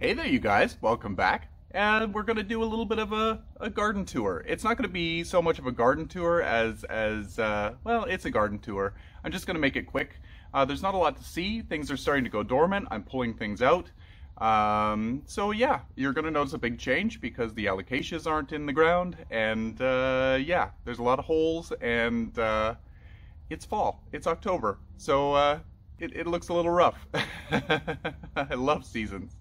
Hey there, you guys. Welcome back. And we're going to do a little bit of a garden tour. It's not going to be so much of a garden tour as well, it's a garden tour. I'm just going to make it quick. There's not a lot to see. Things are starting to go dormant. I'm pulling things out. So yeah, you're going to notice a big change because the Alocasias aren't in the ground. And yeah, there's a lot of holes and it's fall. It's October. So it looks a little rough. I love seasons.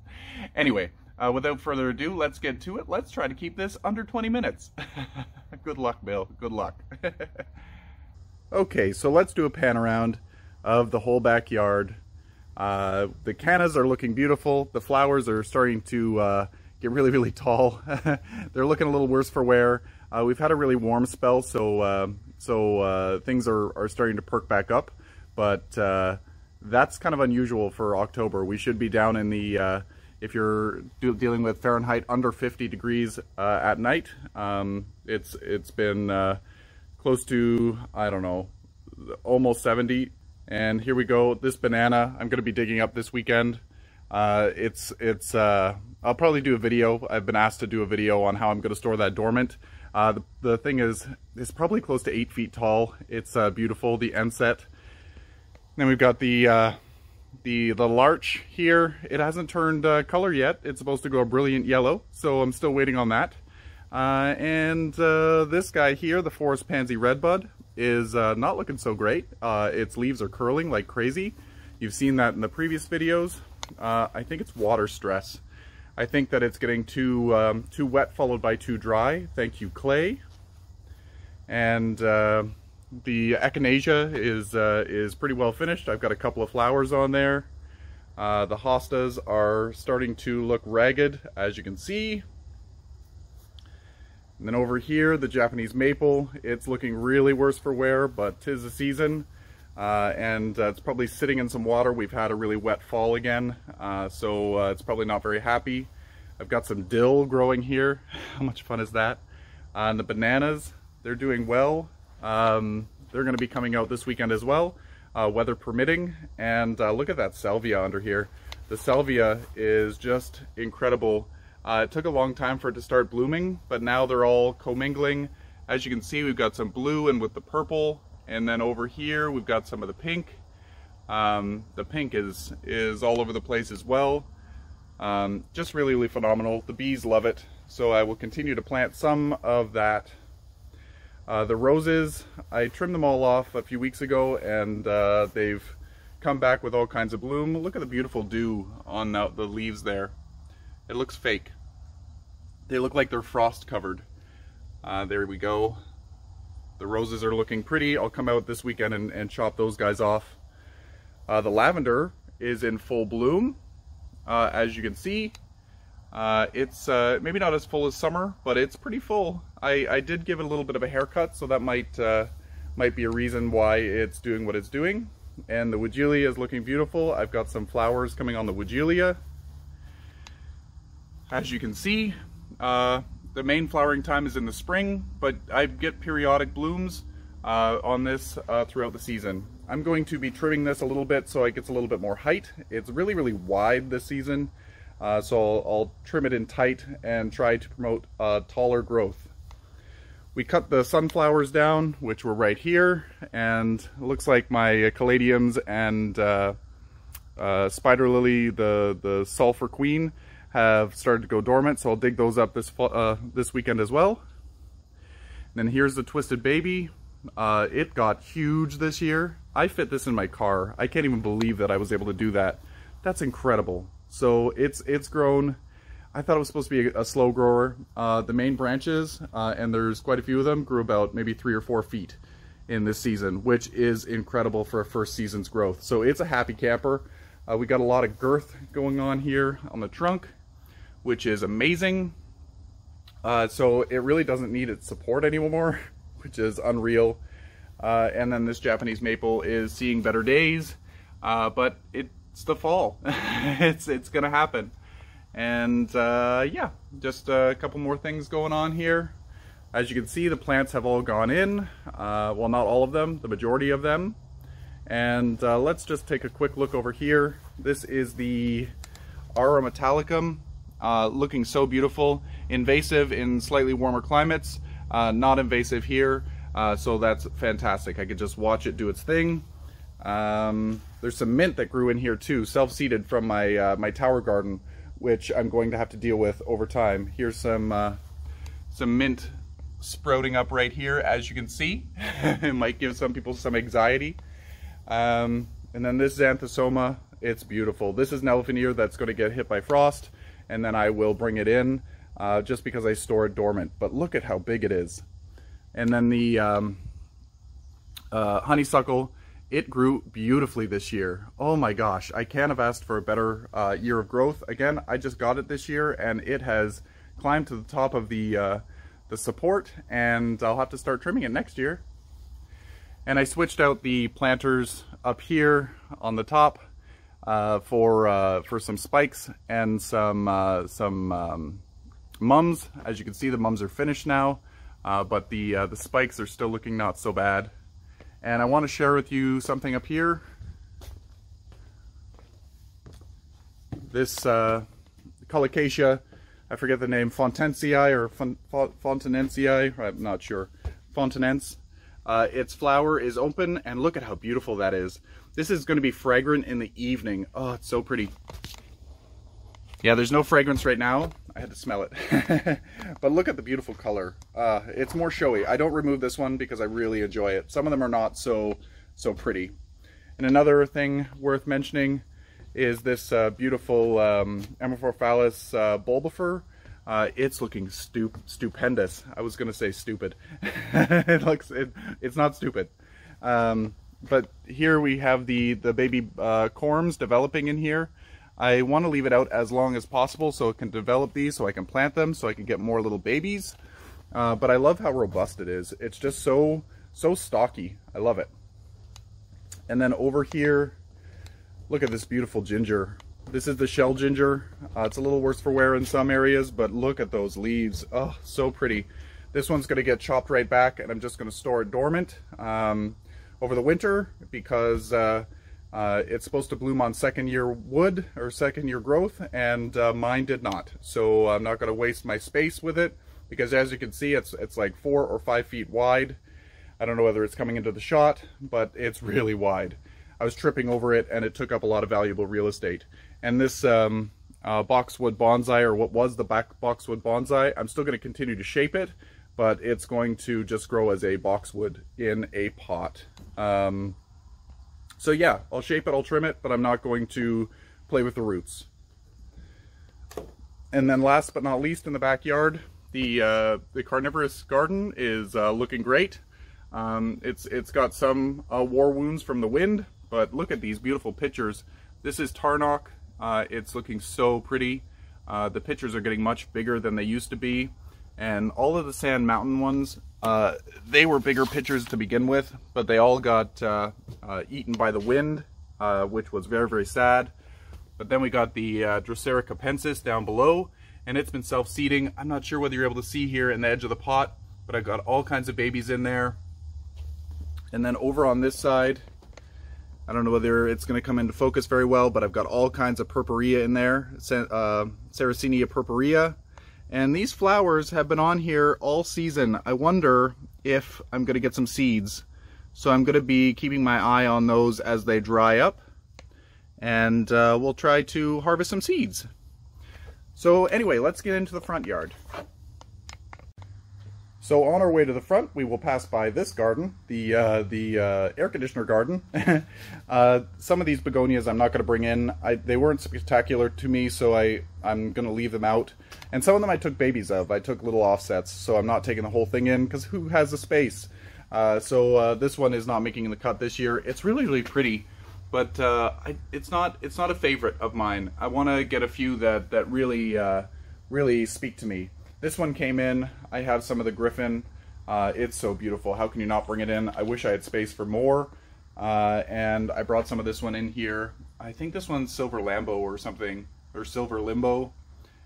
Anyway, without further ado, let's get to it. Let's try to keep this under 20 minutes. Good luck, Bill. Good luck. Okay, so let's do a pan around of the whole backyard. The cannas are looking beautiful. The flowers are starting to get really, really tall. They're looking a little worse for wear. We've had a really warm spell, so things are starting to perk back up. But that's kind of unusual for October. We should be down in the if you're dealing with Fahrenheit under 50 degrees at night. It's been close to, I don't know, almost 70. And here we go. This banana I'm going to be digging up this weekend. I'll probably do a video. I've been asked to do a video on how I'm going to store that dormant. The thing is, it's probably close to 8 feet tall. It's beautiful, the end set. Then we've got the larch here. It hasn't turned color yet. It's supposed to go a brilliant yellow, so I'm still waiting on that. And this guy here, the forest pansy redbud, is not looking so great. Its leaves are curling like crazy. You've seen that in the previous videos. I think it's water stress. I think that it's getting too wet followed by too dry. Thank you, clay. And the echinacea is pretty well finished. I've got a couple of flowers on there. The hostas are starting to look ragged, as you can see. And then over here, the Japanese maple, it's looking really worse for wear, but 'tis the season. And it's probably sitting in some water. We've had a really wet fall again, so it's probably not very happy. I've got some dill growing here. How much fun is that? And the bananas, they're doing well. They're going to be coming out this weekend as well, weather permitting. And look at that salvia under here. The salvia is just incredible. It took a long time for it to start blooming, but now they're all commingling. As you can see, we've got some blue and with the purple, and then over here we've got some of the pink. The pink is all over the place as well. Just really, really phenomenal. The bees love it, so I will continue to plant some of that. The roses, I trimmed them all off a few weeks ago, and they've come back with all kinds of bloom. Look at the beautiful dew on the leaves there. It looks fake. They look like they're frost covered. There we go. The roses are looking pretty. I'll come out this weekend and chop those guys off. The lavender is in full bloom, as you can see. It's maybe not as full as summer, but it's pretty full. I did give it a little bit of a haircut, so that might be a reason why it's doing what it's doing. And the Weigela is looking beautiful. I've got some flowers coming on the Weigela. As you can see, the main flowering time is in the spring, but I get periodic blooms on this throughout the season. I'm going to be trimming this a little bit so it gets a little bit more height. It's really, really wide this season, so I'll trim it in tight and try to promote taller growth. We cut the sunflowers down, which were right here, and it looks like my caladiums and spider lily, the sulfur queen, have started to go dormant, so I'll dig those up this weekend as well. And then here's the twisted baby. It got huge this year. I fit this in my car. I can't even believe that I was able to do that. That's incredible. So it's grown. I thought it was supposed to be a slow grower. The main branches, and there's quite a few of them, grew about maybe 3 or 4 feet in this season, which is incredible for a first season's growth. So it's a happy camper. We got a lot of girth going on here on the trunk, which is amazing. So it really doesn't need its support anymore, which is unreal. And then this Japanese maple is seeing better days, but it's the fall. it's gonna happen. And yeah, just a couple more things going on here. As you can see, the plants have all gone in. Well, not all of them, the majority of them. And let's just take a quick look over here. This is the Aura Metallicum. looking so beautiful. Invasive in slightly warmer climates, not invasive here, so that's fantastic. I could just watch it do its thing. There's some mint that grew in here too, self-seeded from my my tower garden, which I'm going to have to deal with over time. Here's some mint sprouting up right here, as you can see. It might give some people some anxiety. And then this xanthosoma, it's beautiful. This is an elephant ear that's going to get hit by frost, and then I will bring it in just because I store it dormant. But look at how big it is. And then the honeysuckle, it grew beautifully this year. Oh my gosh, I can't have asked for a better year of growth. Again, I just got it this year, and it has climbed to the top of the support, and I'll have to start trimming it next year. And I switched out the planters up here on the top for some spikes and some mums. As you can see, the mums are finished now, but the spikes are still looking not so bad. And I want to share with you something up here. This Alocasia, I forget the name, Fontensiae or Fontenensiae, I'm not sure, Fontenense. Its flower is open, and look at how beautiful that is. This is going to be fragrant in the evening. Oh, it's so pretty. Yeah, there's no fragrance right now. I had to smell it. But look at the beautiful color. It's more showy. I don't remove this one because I really enjoy it. Some of them are not so pretty. And another thing worth mentioning is this beautiful Amorphophallus bulbifer. It's looking stupendous. I was gonna say stupid. It's not stupid. But here we have the baby corms developing in here. I want to leave it out as long as possible so it can develop these, so I can plant them, so I can get more little babies. But I love how robust it is. It's just so stocky. I love it. And then over here, look at this beautiful ginger. This is the shell ginger. It's a little worse for wear in some areas, but look at those leaves. Oh, so pretty. This one's going to get chopped right back, and I'm just going to store it dormant over the winter because it's supposed to bloom on second year wood or second year growth, and mine did not. So I'm not going to waste my space with it because, as you can see, it's like 4 or 5 feet wide. I don't know whether it's coming into the shot, but it's really wide. I was tripping over it, and it took up a lot of valuable real estate. And this boxwood bonsai, or what was the boxwood bonsai, I'm still going to continue to shape it, but it's going to just grow as a boxwood in a pot. So yeah, I'll shape it, I'll trim it, but I'm not going to play with the roots. And then last but not least, in the backyard, the carnivorous garden is looking great. It's got some war wounds from the wind, but look at these beautiful pictures. This is tarnock. It's looking so pretty. The pictures are getting much bigger than they used to be, and all of the Sand Mountain ones, they were bigger pictures to begin with, but they all got eaten by the wind, which was very, very sad. But then we got the Drosera capensis down below, and it's been self-seeding. I'm not sure whether you're able to see here in the edge of the pot, but I've got all kinds of babies in there. And then over on this side, I don't know whether it's going to come into focus very well, but I've got all kinds of purpurea in there, Sarracenia purpurea. And these flowers have been on here all season. I wonder if I'm going to get some seeds. So I'm going to be keeping my eye on those as they dry up. And we'll try to harvest some seeds. So anyway, let's get into the front yard. So on our way to the front, we will pass by this garden, the air conditioner garden. Some of these begonias I'm not going to bring in. They weren't spectacular to me, so I'm going to leave them out. And some of them I took babies of. I took little offsets, so I'm not taking the whole thing in, because who has the space? So this one is not making the cut this year. It's really, really pretty, but it's not a favorite of mine. I want to get a few that really speak to me. This one came in. I have some of the Griffin. It's so beautiful. How can you not bring it in? I wish I had space for more. And I brought some of this one in here. I think this one's Silver Lambo or something, or Silver Limbo.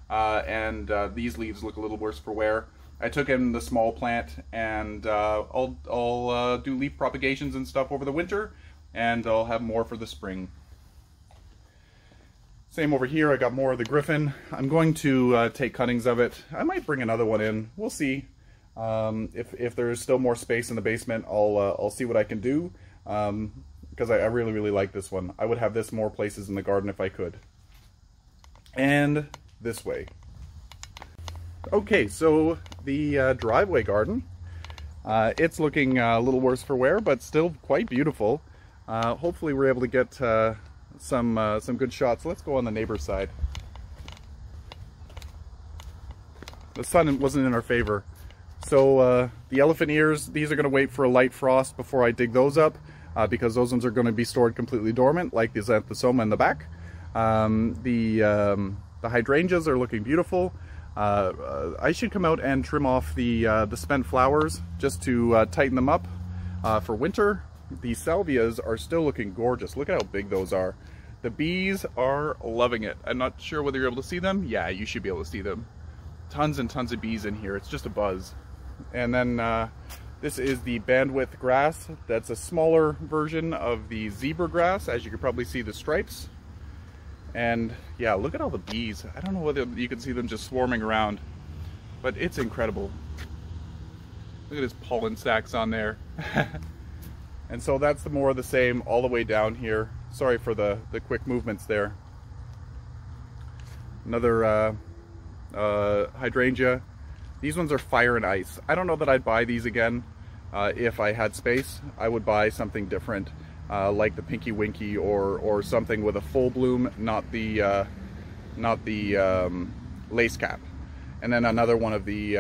And these leaves look a little worse for wear. I took in the small plant, and I'll do leaf propagations and stuff over the winter, and I'll have more for the spring. Same over here, I got more of the griffin. I'm going to take cuttings of it. I might bring another one in, we'll see. If there's still more space in the basement, I'll see what I can do. Because I really, really like this one. I would have this more places in the garden if I could. And this way. Okay, so the driveway garden, it's looking a little worse for wear, but still quite beautiful. Hopefully we're able to get some good shots. Let's go on the neighbor's side. The sun wasn't in our favor. So the elephant ears, these are going to wait for a light frost before I dig those up, because those ones are going to be stored completely dormant, like the xanthosoma in the back. The hydrangeas are looking beautiful. I should come out and trim off the spent flowers just to tighten them up for winter. The salvias are still looking gorgeous. Look at how big those are. The bees are loving it. I'm not sure whether you're able to see them. Yeah, you should be able to see them. Tons and tons of bees in here. It's just a buzz. And then this is the bandwidth grass. That's a smaller version of the zebra grass, as you can probably see the stripes. And yeah, look at all the bees. I don't know whether you can see them just swarming around, but it's incredible. Look at his pollen stacks on there. And so that's the more of the same all the way down here. Sorry for the quick movements there. Another hydrangea. These ones are fire and ice. I don't know that I'd buy these again. If I had space, I would buy something different, like the Pinky Winky or something with a full bloom, not the lace cap. And then another one of the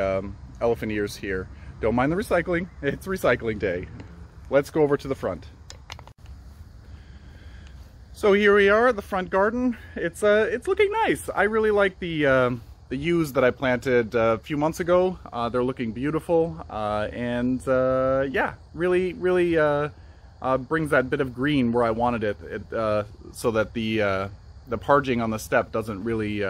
elephant ears here. Don't mind the recycling. It's recycling day. Let's go over to the front. So here we are at the front garden. It's looking nice. I really like the yews that I planted a few months ago. They're looking beautiful, and yeah, really brings that bit of green where I wanted it, so that the parging on the step doesn't really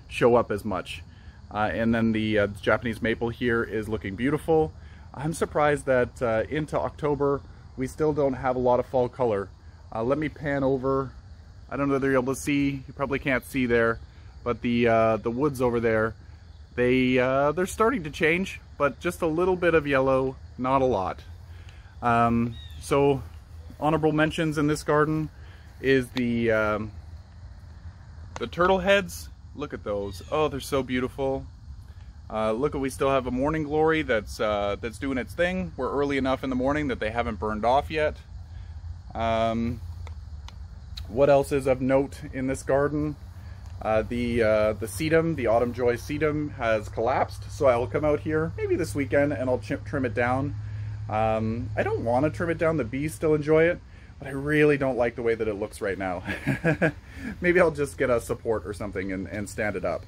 show up as much. And then the Japanese maple here is looking beautiful. I'm surprised that into October we still don't have a lot of fall color. Let me pan over. I don't know whether you're able to see. You probably can't see there, but the woods over there, they're starting to change, but just a little bit of yellow, not a lot. So honorable mentions in this garden is the turtle heads. Look at those. Oh, they're so beautiful. Look, we still have a morning glory that's doing its thing. We're early enough in the morning that they haven't burned off yet. What else is of note in this garden? The sedum, the Autumn Joy sedum, has collapsed, so I will come out here maybe this weekend and I'll trim it down. I don't want to trim it down. The bees still enjoy it, but I really don't like the way that it looks right now. Maybe I'll just get a support or something and stand it up.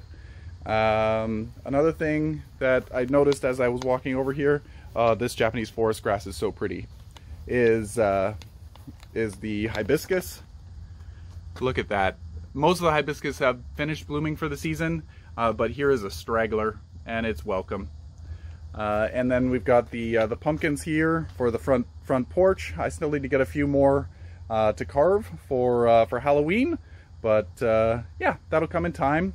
Another thing that I noticed as I was walking over here, this Japanese forest grass is so pretty, is the hibiscus. Look at that. Most of the hibiscus have finished blooming for the season, but here is a straggler, and it's welcome. And then we've got the pumpkins here for the front porch. I still need to get a few more to carve for Halloween, but yeah, that'll come in time.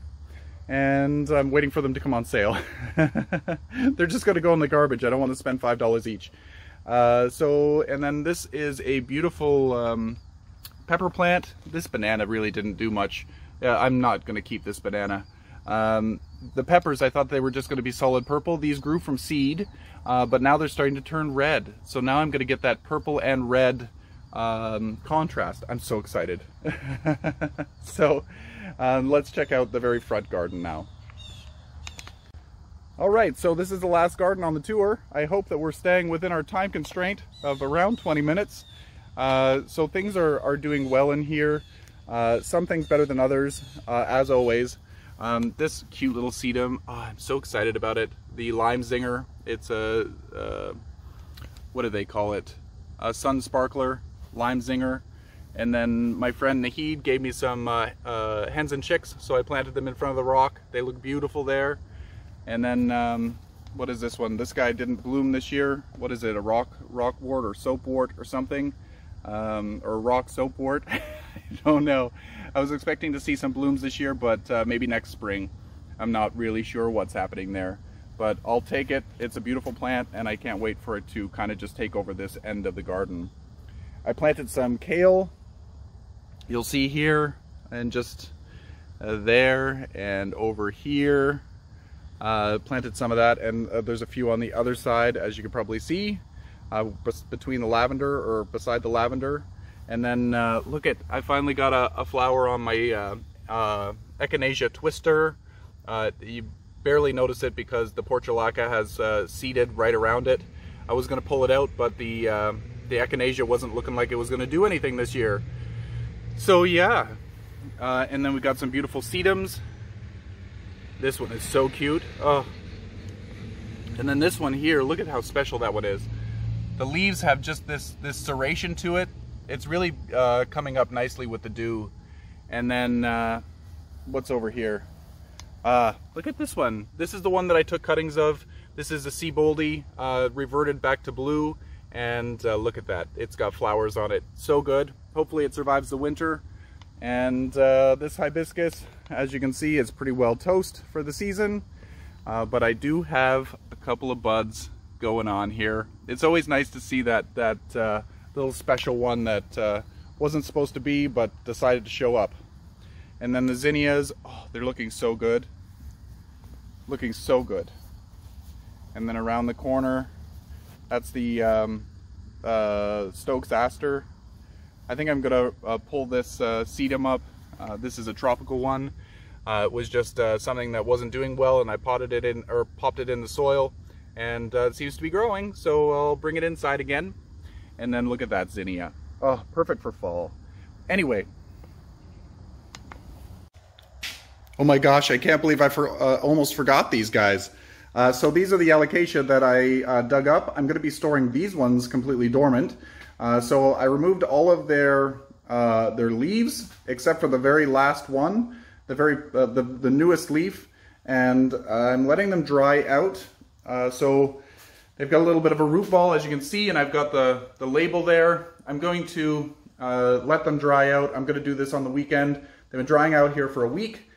And I'm waiting for them to come on sale. They're just going to go in the garbage. I don't want to spend $5 each. And then this is a beautiful pepper plant. This banana really didn't do much. I'm not going to keep this banana. The peppers, I thought they were just going to be solid purple. These grew from seed, but now they're starting to turn red. So now I'm going to get that purple and red contrast. I'm so excited. So let's check out the very front garden now. Alright, so this is the last garden on the tour. I hope that we're staying within our time constraint of around 20 minutes. So things are doing well in here. Some things better than others, as always. This cute little sedum, oh, I'm so excited about it. The lime zinger, it's a, what do they call it? A sun sparkler, lime zinger. And then my friend Nahid gave me some hens and chicks, so I planted them in front of the rock. They look beautiful there. And then, what is this one? This guy didn't bloom this year. What is it, a rockwort or soapwort or something? or rock soapwort. I don't know. I was expecting to see some blooms this year, but maybe next spring. I'm not really sure what's happening there, but I'll take it. It's a beautiful plant, and I can't wait for it to kind of just take over this end of the garden. I planted some kale. You'll see here, and just there, and over here. Planted some of that, and there's a few on the other side, as you can probably see, between the lavender, or beside the lavender. And then look at, I finally got a flower on my Echinacea twister. You barely notice it because the portulaca has seeded right around it. I was going to pull it out, but the Echinacea wasn't looking like it was going to do anything this year. So yeah, and then we got some beautiful sedums. This one is so cute. Oh. And then this one here, look at how special that one is. The leaves have just this serration to it. It's really coming up nicely with the dew. And then what's over here? Look at this one. This is the one that I took cuttings of. This is a Seaboldy, reverted back to blue. And look at that. It's got flowers on it. So good. Hopefully it survives the winter. And this hibiscus, as you can see, is pretty well toast for the season. But I do have a couple of buds going on here. It's always nice to see that little special one that wasn't supposed to be, but decided to show up. And then the zinnias, oh, they're looking so good. Looking so good. And then around the corner, that's the Stokes Aster. I think I'm gonna pull this sedum up. This is a tropical one. It was just something that wasn't doing well, and I potted it in, or popped it in the soil, and it seems to be growing. So I'll bring it inside again. And then look at that zinnia. Oh, perfect for fall. Anyway. Oh my gosh, I can't believe I almost forgot these guys. So these are the Alocasia that I dug up. I'm going to be storing these ones completely dormant. So I removed all of their leaves except for the very last one, the newest leaf, and I'm letting them dry out. So they've got a little bit of a root ball, as you can see, and I've got the label there. I'm going to let them dry out. I'm going to do this on the weekend. They've been drying out here for a week,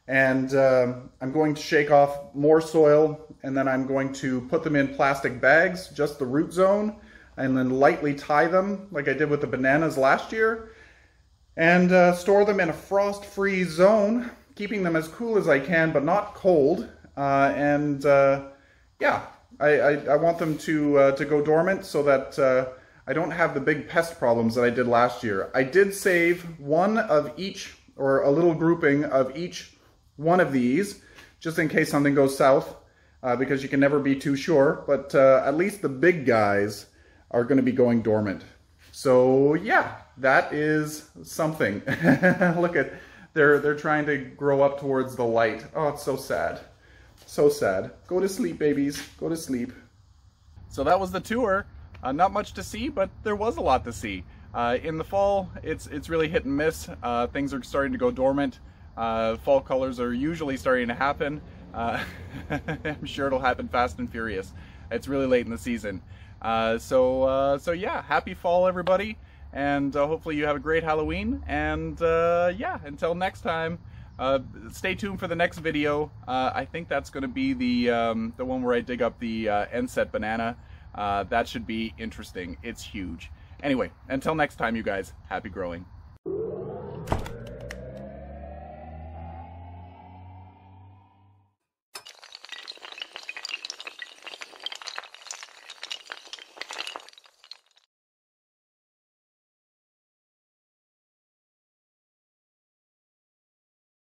and I'm going to shake off more soil, and then I'm going to put them in plastic bags, just the root zone, and then lightly tie them like I did with the bananas last year, and store them in a frost-free zone, keeping them as cool as I can but not cold. Yeah, I want them to go dormant so that I don't have the big pest problems that I did last year. I did save one of each, or a little grouping of each one of these, just in case something goes south, because you can never be too sure, but at least the big guys are going to be going dormant. So yeah, that is something. Look at, they're trying to grow up towards the light. Oh, it's so sad. So sad. Go to sleep, babies. Go to sleep. So that was the tour. Not much to see, but there was a lot to see. In the fall, it's really hit and miss. Things are starting to go dormant. Fall colors are usually starting to happen. I'm sure it'll happen fast and furious. It's really late in the season. So yeah, happy fall, everybody, and hopefully you have a great Halloween. And yeah, until next time, stay tuned for the next video. I think that's going to be the one where I dig up the Enset banana. That should be interesting. It's huge. Anyway, until next time, you guys, happy growing.